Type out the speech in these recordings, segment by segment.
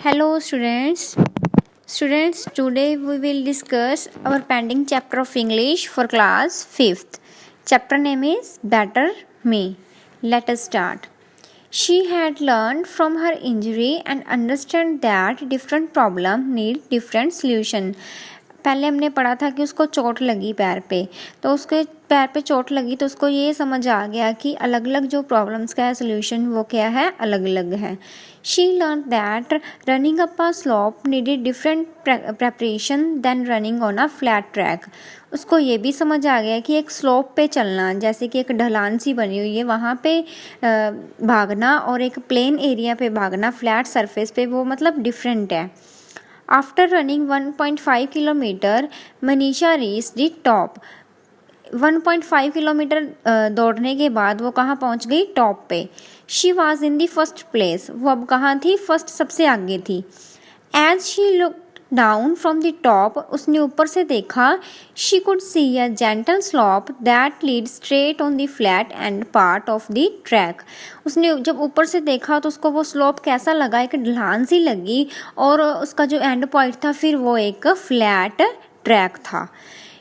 Hello students. Today we will discuss our pending chapter of English for class 5th. Chapter name is Better Me. Let us start. She had learned from her injury and understand that different problem need different solution. पहले हमने पढ़ा था कि उसको चोट लगी पैर पे, तो उसके पैर पे चोट लगी तो उसको ये समझ आ गया कि अलग अलग जो प्रॉब्लम्स का है सोल्यूशन वो क्या है, अलग अलग है. She learn that running up a slope needed different preparation than running on a flat track. उसको ये भी समझ आ गया कि एक स्लोप पे चलना, जैसे कि एक ढलान सी बनी हुई है वहाँ पे भागना और एक प्लेन एरिया पे भागना, फ्लैट सरफेस पे, वो मतलब डिफरेंट है. After running 1.5 kilometre Manisha reach the top. 1.5 kilometre दौड़ने के बाद वो कहाँ पहुँच गई, टॉप पे. She was in the first place. वो अब कहाँ थी, फर्स्ट सबसे आगे थी. As she look down from the top, उसने ऊपर से देखा. She could see a gentle slope that lead straight on the flat and part of the track. उसने जब ऊपर से देखा तो उसको वो स्लोप कैसा लगा, एक ढलान सी लगी और उसका जो एंड पॉइंट था फिर वो एक फ्लैट ट्रैक था.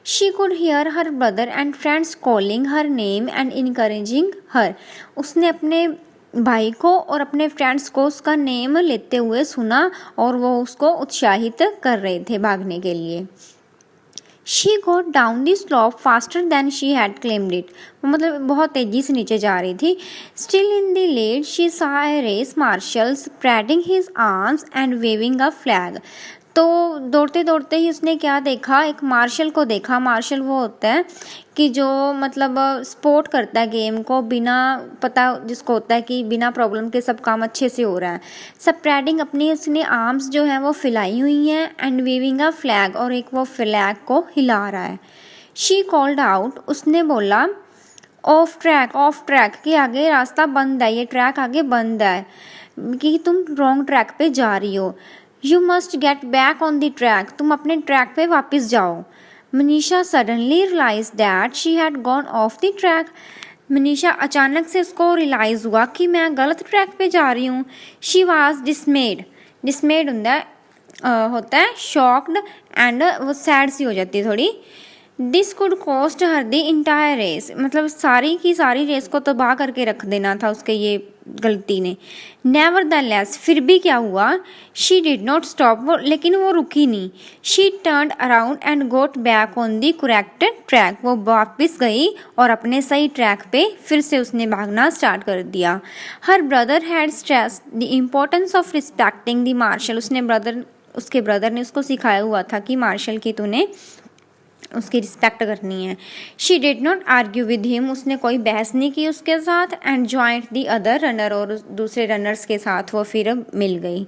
She could hear her brother and friends calling her name and encouraging her. उसने अपने भाई को और अपने फ्रेंड्स को उसका नेम लेते हुए सुना और वो उसको उत्साहित कर रहे थे भागने के लिए. She got down the slope faster than she had claimed it. मतलब बहुत तेज़ी से नीचे जा रही थी. Still in the lead she saw a race marshal spreading his arms and waving a flag. तो दौड़ते दौड़ते ही उसने क्या देखा, एक मार्शल को देखा. मार्शल वो होता है कि जो मतलब सपोर्ट करता है गेम को, बिना पता जिसको होता है कि बिना प्रॉब्लम के सब काम अच्छे से हो रहा है. स्प्रेडिंग अपनी उसने आर्म्स जो हैं वो फैलाई हुई हैं एंड वेविंग अ फ्लैग, और एक वो फ्लैग को हिला रहा है. She called out. उसने बोला ऑफ ट्रैक कि आगे रास्ता बंद है, ये ट्रैक आगे बंद है, कि तुम रॉन्ग ट्रैक पे जा रही हो. You must get back on the track. तुम अपने ट्रैक पे वापस जाओ. Manisha suddenly realise that she had gone off the track. Manisha अचानक से उसको रियलाइज़ हुआ कि मैं गलत ट्रैक पे जा रही हूँ. शी वाज डिसमेड होता है शॉक्ड एंड वो सैड सी हो जाती है थोड़ी. This could cost her the entire race. मतलब सारी की सारी रेस को तबाह करके रख देना था उसके ये गलती ने. नेवर द लेस, फिर भी क्या हुआ, शी डिड नॉट स्टॉप. वो लेकिन वो रुकी नहीं. She turn around and got back on the correct track. वो वापस गई और अपने सही ट्रैक पे फिर से उसने भागना स्टार्ट कर दिया. Her brother had stress the importance of respecting the marshal. उसके ब्रदर ने उसको सिखाया हुआ था कि मार्शल की तूने उसकी रिस्पेक्ट करनी है. She did not argue with him. उसने कोई बहस नहीं की उसके साथ. And joint the other runner, और दूसरे रनर्स के साथ वो फिर मिल गई.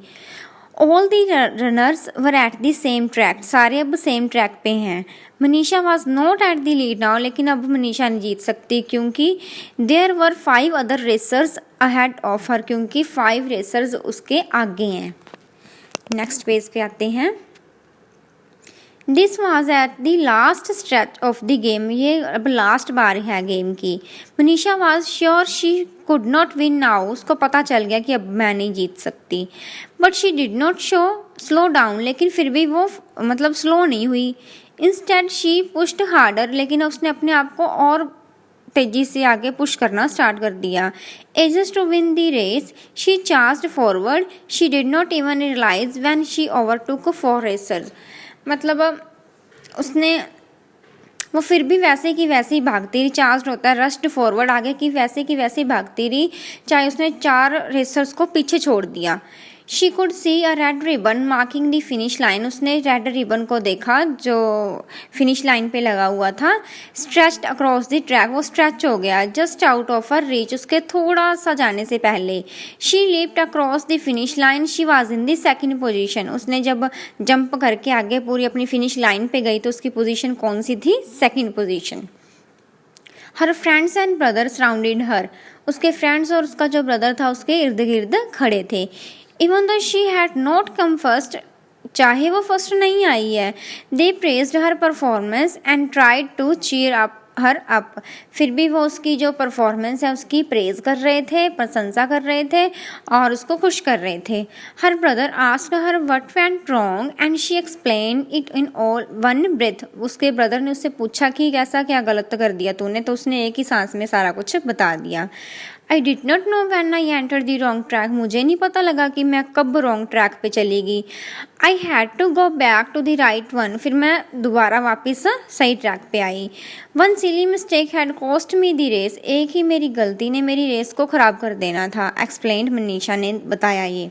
All the runners were at the same track. सारे अब सेम ट्रैक पे हैं. Manisha was not at the lead now. लेकिन अब मनीषा नहीं जीत सकती क्योंकि there were 5 other racers ahead of her. क्योंकि 5 रेसर्स उसके आगे हैं. नेक्स्ट पेज पे आते हैं. This was at the last stretch of the game. ये अब लास्ट बार है गेम की. Manisha was sure she could not win now. उसको पता चल गया कि अब मैं नहीं जीत सकती. But she did not slow down. लेकिन फिर भी वो मतलब स्लो नहीं हुई. Instead she pushed harder. लेकिन उसने अपने आप को और तेजी से आगे पुश करना स्टार्ट कर दिया. Ages to win the race she charged forward. She did not even realise when she overtook 4 racers. मतलब उसने वो फिर भी वैसे की वैसे ही भागती रही. चार्ज होता है रश्ड फॉरवर्ड, आगे की वैसे भागती रही, चाहे उसने 4 रेसर्स को पीछे छोड़ दिया. She could see a red ribbon marking the finish line. उसने रेड रिबन को देखा जो फिनिश लाइन पे लगा हुआ था. Stretched across the track. वो स्ट्रेच हो गया just out of her reach. उसके थोड़ा सा जाने से पहले. She leaped across the finish line. She was in the second position. उसने जब जंप करके आगे पूरी अपनी फिनिश लाइन पे गई तो उसकी पोजीशन कौन सी थी, second position. Her friends and brother surrounded हर. उसके फ्रेंड्स और उसका जो ब्रदर था उसके इर्द गिर्द खड़े थे. Even though she had not come first, चाहे वो फर्स्ट नहीं आई है. They praised her performance and tried to cheer up her up. फिर भी वो उसकी जो परफॉर्मेंस है उसकी प्रेज कर रहे थे, प्रशंसा कर रहे थे और उसको खुश कर रहे थे। Her brother asked her what went wrong and she explain it in all one breath. उसके ब्रदर ने उससे पूछा कि कैसा क्या गलत कर दिया तूने, तो उसने एक ही सांस में सारा कुछ बता दिया। I did not know when I enter the wrong track. मुझे नहीं पता लगा कि मैं कब रॉन्ग ट्रैक पे चली गई। I had to go back to the right one. फिर मैं दोबारा वापस सही ट्रैक पे आई। One silly mistake had cost me the race. एक ही मेरी गलती ने मेरी रेस को ख़राब कर देना था। एक्सप्लेन्ड मनीषा ने बताया ये।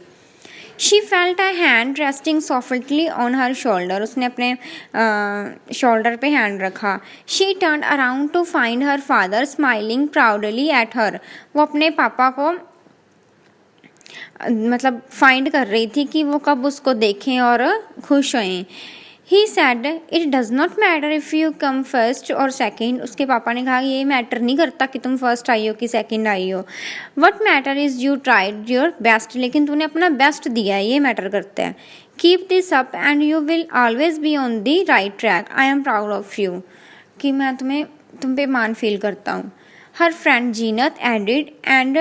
She felt a hand resting softly on her shoulder. उसने अपने शोल्डर पे हैंड रखा। She turn around two find her father smiling proudly at her. वो अपने पापा को मतलब फाइंड कर रही थी कि वो कब उसको देखें और खुश होएं। He said it does not matter if you come first और सेकेंड। उसके पापा ने कहा ये मैटर नहीं करता कि तुम फर्स्ट आई हो कि सेकेंड आई हो। What matter is you tried your best. लेकिन तूने अपना बेस्ट दिया है, ये मैटर करता है। Keep this up and you will always be on the right track. I am proud of you. कि मैं तुम पे मान फील करता हूँ। हर friend Zeenat added and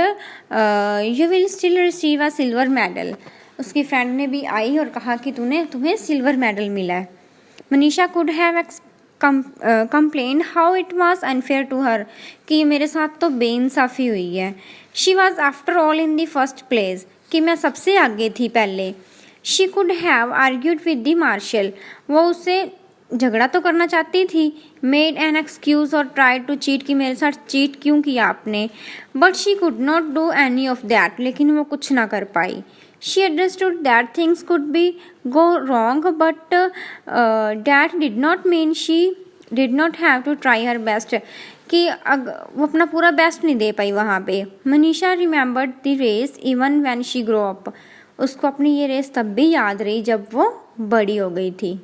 you will still receive a silver medal. उसकी फ्रेंड ने भी आई और कहा कि तुम्हें सिल्वर मेडल मिला है। Manisha could have complain how it was unfair to her. कि मेरे साथ तो बेइंसाफ़ी हुई है। She was after all in the first place. कि मैं सबसे आगे थी पहले। She could have argued with the marshal. वो उससे झगड़ा तो करना चाहती थी। मेड एन एक्सक्यूज और ट्राई टू चीट। कि मेरे साथ चीट क्यों किया आपने। But she could not do any of that. लेकिन वो कुछ ना कर पाई। She understood that things could be go wrong, but that did not mean she did not have to try her best. कि वो अपना पूरा बेस्ट नहीं दे पाई वहाँ पे। Manisha remembered the race even when she grow up. उसको अपनी ये रेस तब भी याद रही जब वो बड़ी हो गई थी।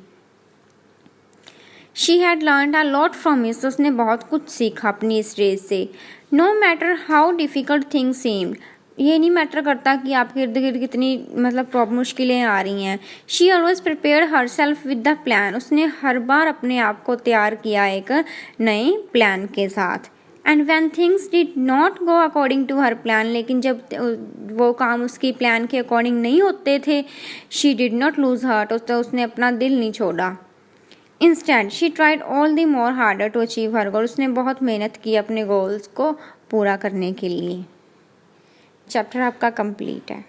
She had learned a lot from this. उसने बहुत कुछ सीखा अपनी इस रेस से। No matter how difficult things seemed. ये नहीं मैटर करता कि आपके इर्द गिर्द कितनी मतलब मुश्किलें आ रही हैं। She always prepare her self with the plan. उसने हर बार अपने आप को तैयार किया एक नए प्लान के साथ। And when things did not go according to her plan. लेकिन जब वो काम उसकी प्लान के अकॉर्डिंग नहीं होते थे, she did not lose heart. तो उसने अपना दिल नहीं छोड़ा। Instead she tried all the more harder to achieve her goal. उसने बहुत मेहनत की अपने गोल्स को पूरा करने के लिए। चैप्टर आपका कंप्लीट है।